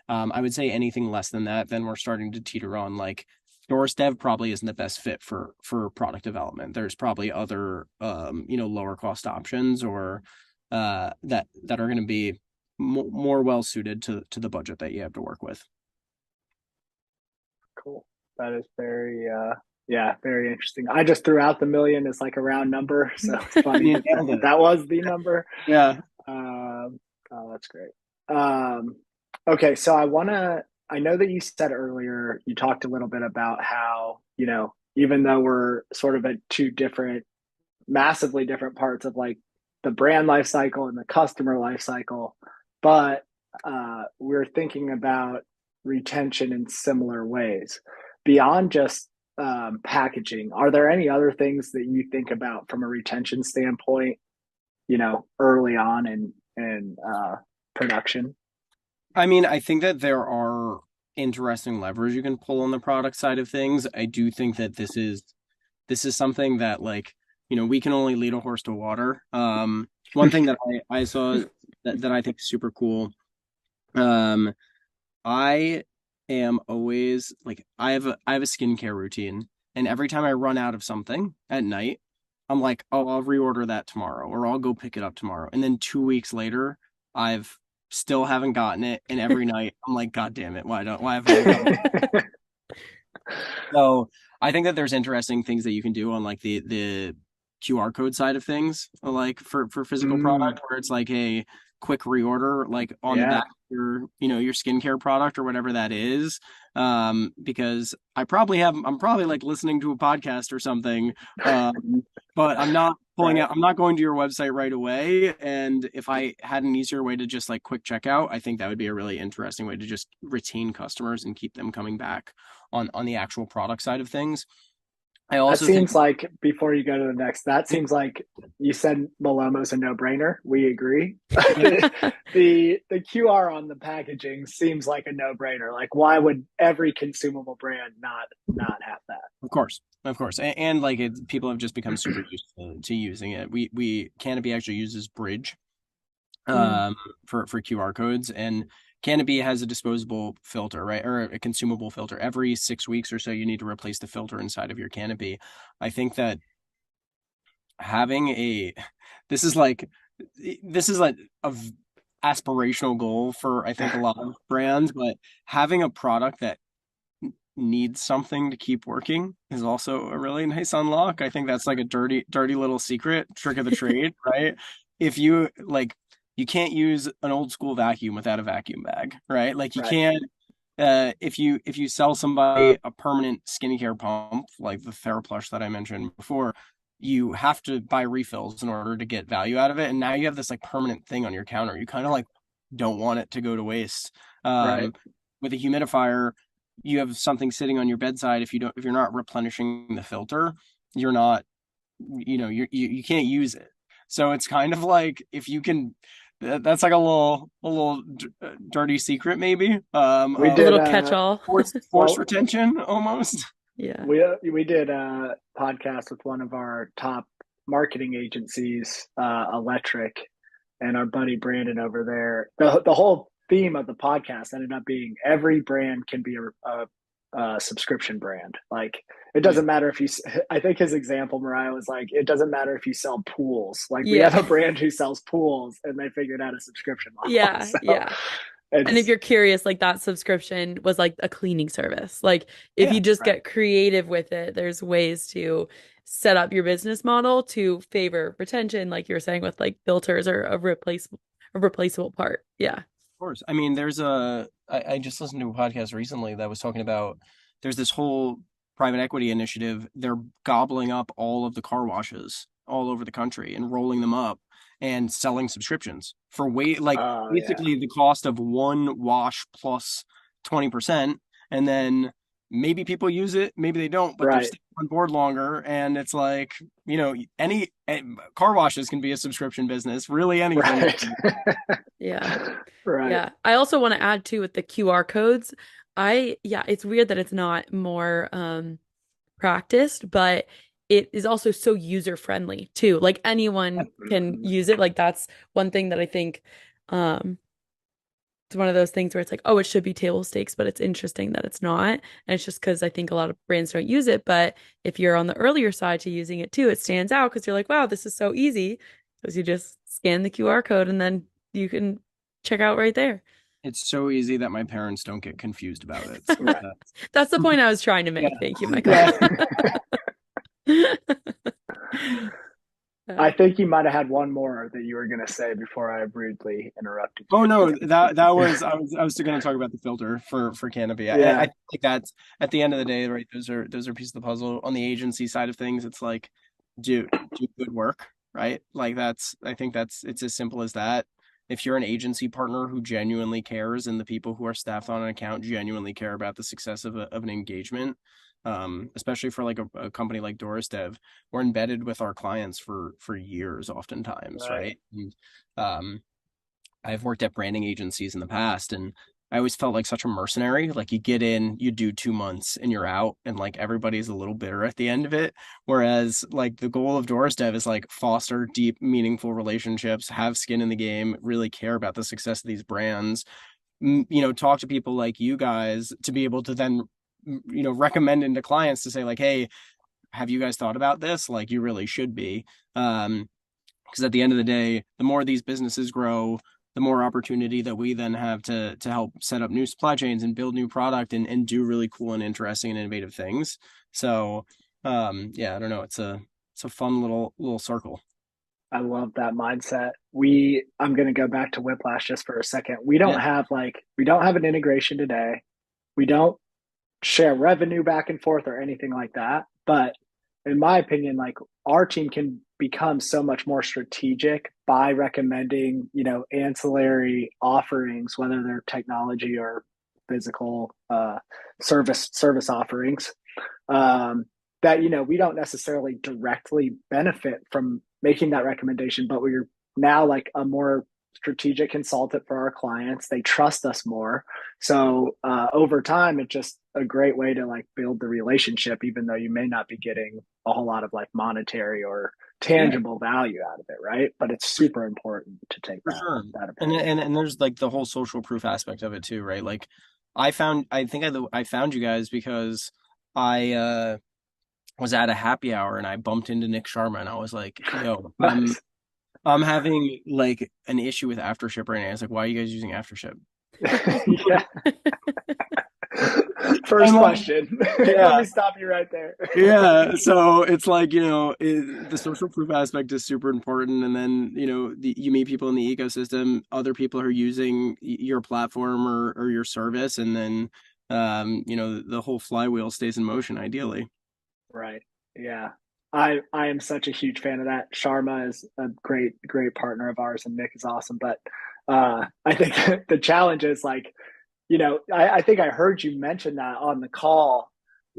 I would say anything less than that, then we're starting to teeter on like Doris Dev probably isn't the best fit for product development. There's probably other lower cost options or that are going to be more well suited to the budget that you have to work with. Cool. That is very yeah, very interesting. I just threw out the million as like a round number, so it's funny You that nailed it. that was the number. Yeah. Oh, that's great. Um, okay, so I know that you said earlier, you talked a little bit about how, even though we're sort of at two different, massively different parts of like the brand life cycle and the customer life cycle, but we're thinking about retention in similar ways. Beyond just packaging, are there any other things that you think about from a retention standpoint, early on in production? I mean, I think that there are interesting levers you can pull on the product side of things. I do think that this is something that like, we can only lead a horse to water. One thing that I saw that I think is super cool. Um, I am always like I have a skincare routine, and every time I run out of something at night, I'm like, oh, I'll reorder that tomorrow, or I'll go pick it up tomorrow. And then 2 weeks later, I've still haven't gotten it, and every night I'm like, God damn it, why haven't I gotten it? So I think that there's interesting things that you can do on like the QR code side of things, like for physical Mm, product, where it's like a quick reorder, like on the yeah. back of your skincare product or whatever that is. Because I'm probably like listening to a podcast or something, but I'm not pulling Right. out. I'm not going to your website right away. And if I had an easier way to just like quick checkout, I think that would be a really interesting way to just retain customers and keep them coming back on the actual product side of things. I That also think, seems like before you go to the next, that seems like you said Malomo's a no-brainer. We agree. yeah, The QR on the packaging seems like a no-brainer. Like, why would every consumable brand not have that? of course, and like people have just become super used to using it. We Canopy actually uses Bridge, Mm. um, for QR codes. And Canopy has a disposable filter, right? Or a consumable filter. Every 6 weeks or so, you need to replace the filter inside of your Canopy. I think that having a this is like a aspirational goal for I think a lot of brands, but having a product that needs something to keep working is also a really nice unlock. I think that's like a dirty little secret trick of the trade, right? If you like, you can't use an old school vacuum without a vacuum bag, right? Like you Right. can't if you sell somebody a permanent skincare pump like the TheraPlush that I mentioned before, you have to buy refills in order to get value out of it. And now you have this like permanent thing on your counter. You kind of like don't want it to go to waste. Right. Um, with a humidifier, you have something sitting on your bedside. If you're not replenishing the filter, you're not, you can't use it. So it's kind of like if you can, that's like a little dirty secret maybe, We A of did little catch-all. force well retention almost. Yeah. we did a podcast with one of our top marketing agencies, Electric, and our buddy Brandon over there. The whole theme of the podcast ended up being every brand can be a subscription brand. Like it Yeah, doesn't matter if you. I think his example, Mariah, was like, it doesn't matter if you sell pools. Like we have Yeah. a brand who sells pools, and they figured out a subscription model. Yeah. So Yeah. And if it's you're curious, like that subscription was like a cleaning service. Like if yeah, you just right. get creative with it, there's ways to set up your business model to favor retention, like you were saying with like filters or a replaceable part. Yeah. course. I mean, I just listened to a podcast recently that was talking about there's this whole private equity initiative. They're gobbling up all of the car washes all over the country and rolling them up and selling subscriptions for like Oh yeah. basically the cost of one wash plus 20%. And then maybe people use it, maybe they don't, but they're Right. staying on board longer. And it's like, any car washes can be a subscription business, really anything. Right. Yeah. Right. Yeah. I also want to add too with the QR codes. Yeah, it's weird that it's not more practiced, but it is also so user friendly too. Like anyone can Mhm. use it. Like that's one thing that I think um it's one of those things where it's like, oh, it should be table stakes, but it's interesting that it's not. And it's just because I think a lot of brands don't use it. But if you're on the earlier side to using it too, it stands out because you're like, wow, this is so easy. Because you just scan the QR code and then you can check out right there. It's so easy that my parents don't get confused about it. So Right. That's the point I was trying to yeah. make. Thank you, Michael. Yeah. I think you might have had one more that you were going to say before I rudely interrupted Oh no, that you. was I was going to talk about the filter for Canopy. I Yeah. think that's at the end of the day, right? Those are pieces of the puzzle. On the agency side of things, it's like do good work, right? Like I think it's as simple as that. If you're an agency partner who genuinely cares and the people who are staffed on an account genuinely care about the success of an engagement, especially for like a company like Doris Dev, we're embedded with our clients for years oftentimes, Right. right? And, I've worked at branding agencies in the past, and I always felt like such a mercenary. Like you get in, you do 2 months and you're out, and like everybody's a little bitter at the end of it. Whereas like the goal of Doris Dev is like foster deep, meaningful relationships, have skin in the game, really care about the success of these brands. Talk to people like you guys to be able to then, recommend into clients to say like, hey, have you guys thought about this? Like you really should be. Because at the end of the day, the more these businesses grow, the more opportunity that we then have to help set up new supply chains and build new product and do really cool and interesting and innovative things. So yeah, I don't know. It's a fun little circle. I love that mindset. I'm going to go back to Whiplash just for a second. Yeah. We don't have an integration today. We don't share revenue back and forth or anything like that. But in my opinion, like our team can become so much more strategic by recommending, ancillary offerings, whether they're technology or physical service offerings. That we don't necessarily directly benefit from making that recommendation, but we're now like a more strategic consultant for our clients. They trust us more, so over time, it's just a great way to like build the relationship, even though you may not be getting a whole lot of like monetary or tangible value out of it, right? But it's super important to take For that sure. approach. And there's like the whole social proof aspect of it too, right? Like I found you guys because I was at a happy hour and I bumped into Nick Sharma and I was like, yo, Nice. I'm having like an issue with Aftership right now. It's like, why are you guys using Aftership? Yeah. First question. Yeah. Let me stop you right there. Yeah, so it's like, the social proof aspect is super important. And then, you meet people in the ecosystem, other people who are using your platform or your service, and then, the whole flywheel stays in motion, ideally. Right. Yeah. I am such a huge fan of that. Sharma is a great partner of ours, and Nick is awesome. But I think the challenge is like, I think I heard you mention that on the call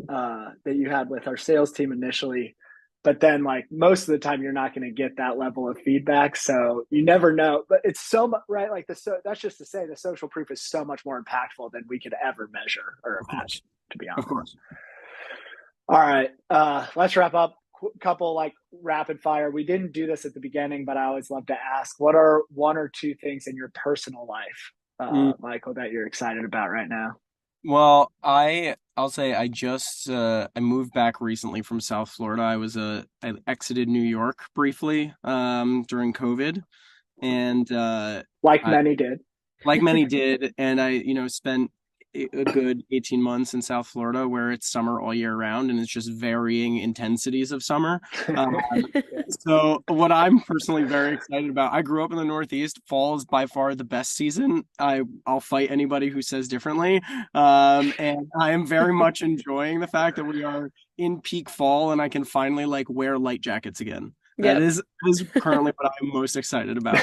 that you had with our sales team initially, but then like most of the time you're not going to get that level of feedback, so you never know. But it's so much, right? Like that's just to say the social proof is so much more impactful than we could ever measure or imagine, to be honest. Of course. All right, let's wrap up. Couple like rapid fire. We didn't do this at the beginning, but I always love to ask, what are one or two things in your personal life, Michael, that you're excited about right now? Well, I'll say I moved back recently from South Florida. I exited New York briefly during COVID, and Like I many did. like many did, and I spent a good 18 months in South Florida where it's summer all year round and it's just varying intensities of summer. Um, so what I'm personally very excited about, I grew up in the Northeast. Fall is by far the best season. I'll fight anybody who says differently. And I am very much enjoying the fact that we are in peak fall and I can finally like wear light jackets again. That Yep. is currently what I'm most excited about.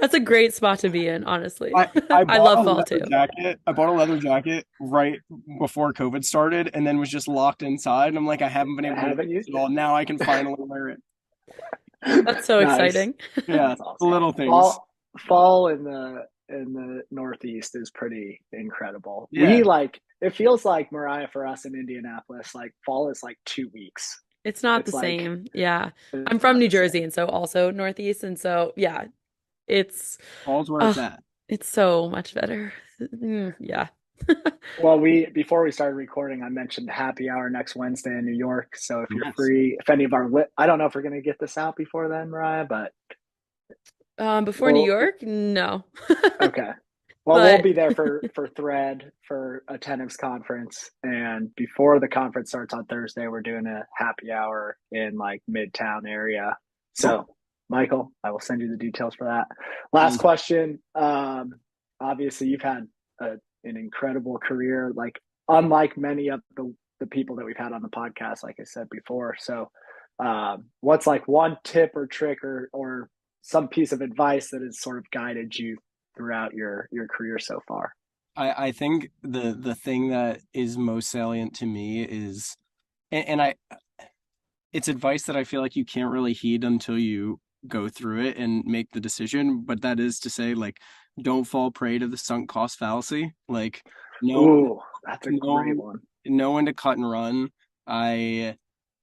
That's a great spot to be in, honestly. I I bought a love fall leather too. jacket. I bought a leather jacket right before COVID started and then was just locked inside. And I'm like, I haven't been able to Haven't use used it all. Now I can finally wear it. That's so Nice. exciting. Yeah, That's awesome. little things. Fall in the Northeast is pretty incredible. Yeah. We like it feels like Mariah for us in Indianapolis. Like fall is like 2 weeks. It's not It's the like same. Yeah. I'm it's from not New the same. Jersey and so also Northeast. And so, yeah, it's, Fall's where it's oh, at. it's so much better. Yeah. Well, before we started recording, I mentioned happy hour next Wednesday in New York. So if you're Yes. free, if any of our I don't know if we're gonna get this out before then, Mariah, but Before New York? No. okay. Well, we'll But be there for Thread for a tennis conference, and before the conference starts on Thursday, we're doing a happy hour in like Midtown area. So, Michael, I will send you the details for that. Last question. Obviously, you've had an incredible career, like unlike many of the people that we've had on the podcast, like I said before. So, what's like one tip or trick or some piece of advice that has sort of guided you throughout your career so far? I think the thing that is most salient to me is, and it's advice that I feel like you can't really heed until you go through it and make the decision. But that is to say, like, don't fall prey to the sunk cost fallacy. Like, Ooh, that's a great know one. know when to cut and run. I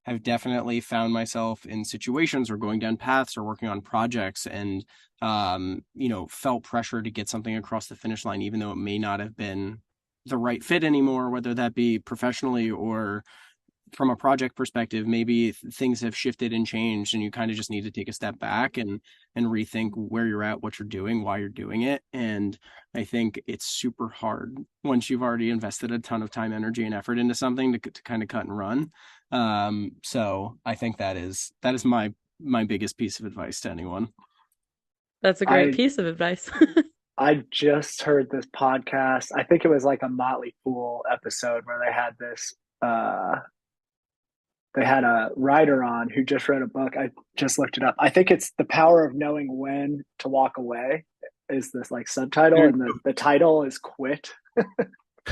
have definitely found myself in situations or going down paths or working on projects and felt pressure to get something across the finish line, even though it may not have been the right fit anymore, whether that be professionally or from a project perspective. Maybe things have shifted and changed and you kind of just need to take a step back and rethink where you're at, what you're doing, why you're doing it. And I think it's super hard once you've already invested a ton of time, energy, and effort into something to kind of cut and run. So I think that is my biggest piece of advice to anyone. that's a great piece of advice. I just heard this podcast. I think it was like a Motley Fool episode where they had a writer on who just wrote a book. I just looked it up. I think it's The Power of Knowing When to Walk Away is this like subtitle, and the title is Quit.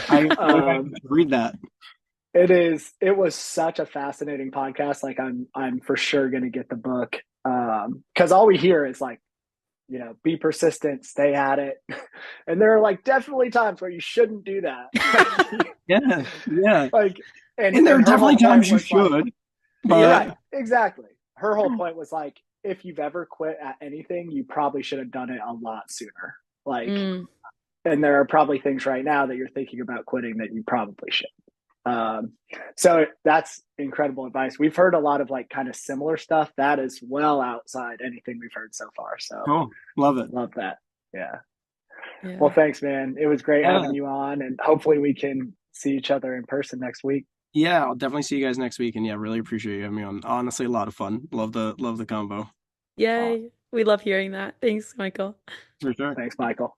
I read that. It was such a fascinating podcast. Like I'm for sure gonna get the book. Because all we hear is like, be persistent, stay at it. And there are like definitely times where you shouldn't do that. Yeah. Like, And there are definitely times you should, but yeah, exactly. her whole point was like, if you've ever quit at anything, you probably should have done it a lot sooner. Like, Mm. and there are probably things right now that you're thinking about quitting that you probably should. So that's incredible advice. We've heard a lot of like kind of similar stuff that is well outside anything we've heard so far. So Cool. Love it. love that. Yeah. Well, Yeah. thanks, man. It was great Yeah. having you on, and hopefully we can see each other in person next week. Yeah, I'll definitely see you guys next week. And yeah, really appreciate you having me on. Honestly, a lot of fun. Love the combo. Yay. We love hearing that. Thanks, Michael. For sure. Thanks, Michael.